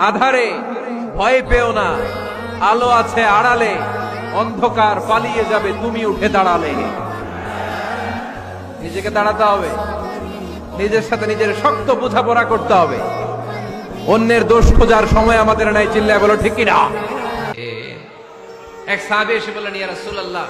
আধারে, ভয় পেও না, আলো আছে আড়ালে, অন্ধকার পালিয়ে যাবে তুমি উঠে দাঁড়ালে। নিজেকে দাঁড়াতে হবে, নিজের সাথে নিজের শক্ত বোঝাপড়া করতে হবে। অন্যের দোষ খোঁজার সময় আমাদের নাই, চিল্লায় বলো ঠিক কিনা। এক সাহাবী এসে বললেন, ইয়া রাসূলুল্লাহ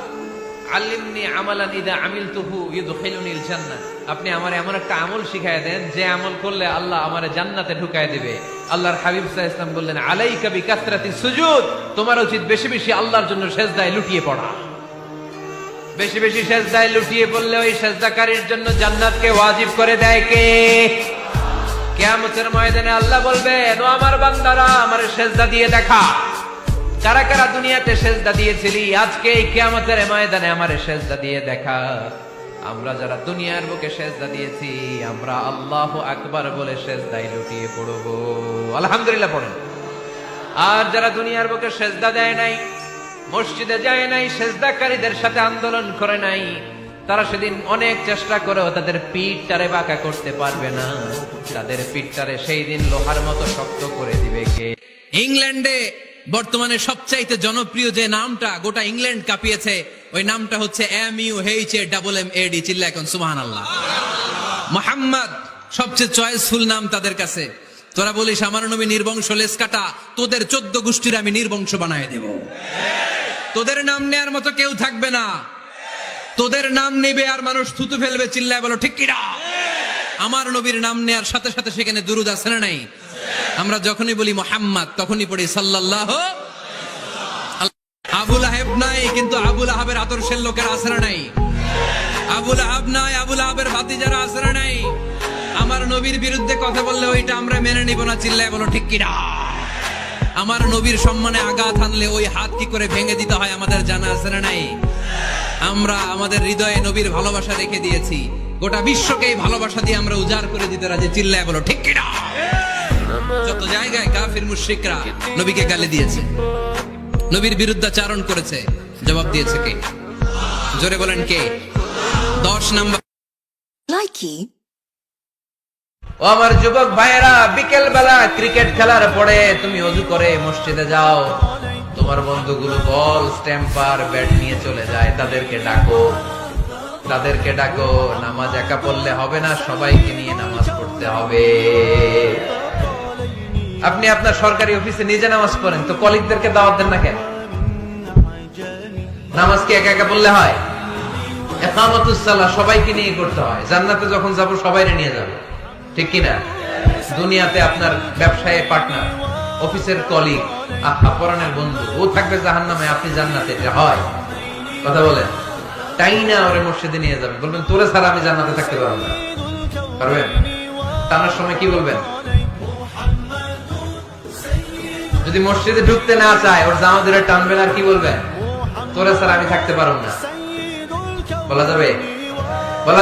আল্লিমনি আমালান ইদা আমিলতুহু ইউদখিলুনিল জান্নাহ, আপনি আমারে এমন একটা আমল শিখায় দেন যে আমল করলে আল্লাহ আমারে জান্নাতে ঢুকায় দিবে। আল্লাহর হাবিব সাল্লাল্লাহু আলাইহি ওয়াসাল্লাম বললেন, আলাইকা বিকাসরাতিস সুজুদ, তোমার উচিত বেশি বেশি আল্লাহর জন্য সিজদায় লুটিয়ে পড়া। বেশি বেশি সিজদায় লুটিয়ে পড়লে ওই সিজদাকারীর জন্য জান্নাতকে ওয়াজিব করে দেয় কে? কিয়ামতের ময়দানে আল্লাহ বলবেন, ও আমার বান্দারা, আমারে সিজদা দিয়ে দেখা। কারা কারা দুনিয়াতে সিজদা দিয়েছিলি, আজকে এই কিয়ামতের ময়দানে আমারে সিজদা দিয়ে দেখা। আমরা যারা দুনিয়ার বুকে সিজদা দিয়েছি, আমরা আল্লাহু আকবার বলে সিজদায় লুটিয়ে পড়ব। আলহামদুলিল্লাহ পড়েন। আর যারা দুনিয়ার বুকে সিজদা দেয় নাই, মসজিদে যায় নাই, সিজদাকারীদের সাথে আন্দোলন করে নাই, তারা সেদিন অনেক চেষ্টা করেও তাদের পিঠটারে বাঁকা করতে পারবে না। তাদের পিঠটারে সেই দিন লোহার মতো শক্ত করে দিবে কে? ইংল্যান্ডে বর্তমানে সবচাইতে জনপ্রিয় যে নামটা গোটা ইংল্যান্ড কাঁপিয়েছে, ওই নামটা হচ্ছে MUHAMMAD। চিল্লা এখন সুবহানাল্লাহ। মুহাম্মদ সবচেয়ে চয়েসফুল নাম তাদের কাছে। তোরা বলিস আমার নবী নির্বংশ, লেজ কাটা, তোদের 14 গোষ্ঠীর আমি নির্বংশ বানায় দেব। তোদের নাম নেয়ার মতো কেউ থাকবে না। তোদের নাম নেবে আর মানুষ থুতু ফেলবে। চিল্লায় বলো ঠিক কিনা। আমার নবীর নাম নেয়ার সাথে সাথে সেখানে দুরূদ আছে না নাই? আমরা যখনই বলি মুহাম্মদ তখনই পড়ি সাল্লাল্লাহু। আবু লাহাব নাই, কিন্তু আবু লাহাবের আদর্শের লোকেরা আছে না নাই? আবু লাহাব নাই, আবু লাহাবের ভাতিজারা আছে না নাই? আমার নবীর বিরুদ্ধে কথা বললে ওইটা আমরা মেনে নিব না। চিল্লায় বলো ঠিক কিনা। আমার নবীর সম্মানে আঘাত হানলে ওই হাত কি করে ভেঙে দিতে হয় আমাদের জানা আছে না নাই? আমরা আমাদের হৃদয়ে নবীর ভালোবাসা রেখে দিয়েছি, গোটা বিশ্বকে এই ভালোবাসা দিয়ে আমরা উজাড় করে দিতে রাজি। চিল্লায় বলো ঠিক কিনা। যত জায়গায় কাফির মুশরিকরা নবীকে গালি দিয়েছে, নবীর বিরুদ্ধাচারণ করেছে, জবাব দিয়েছে কে? জোরে বলেন কে? 10 নাম্বার। ও আমার যুবক ভাইয়েরা, বিকেল বেলা ক্রিকেট খেলার পরে তুমি ওযু করে মসজিদে যাও, তোমার বন্ধুগুলো বল, স্ট্যাম্পার, ব্যাট নিয়ে চলে যায়। তাদেরকে ডাকো, তাদেরকে ডাকো। নামাজ একা পড়লে হবে না, সবাইকে নিয়ে নামাজ পড়তে হবে। আপনি আপনার সরকারি অফিসে নিজে নামাজ পড়েন, তো কলিগদেরকে দাওয়াত দেন না কেন? নামাজ কি একা একা পড়লে হয়? ইকামাতুস সালাহ সবাইকে নিয়ে করতে হয়। জান্নাতে যখন যাব সবাইকে নিয়ে যাব, ঠিক কিনা? দুনিয়াতে আপনার ব্যবসায় পার্টনার, অফিসের কলিগ, পরাণের বন্ধু, ও থাকবে জাহান্নামে, আপনি জান্নাতে। এটা হয়? কথা বলেন। তাই না ওরে মসজিদে নিয়ে যাবেন, বলবেন তোরে ছাড়া আমি জান্নাতে থাকতে পারবো না। পারবেন? টানার সময় কি বলবেন? যদি মসজিদে ঢুকতে না চায়, ওর জামা ধরে টানবেন আর কি বলবেন? তোরে ছাড়া আমি থাকতে পারবো না। বলা যাবে? বলা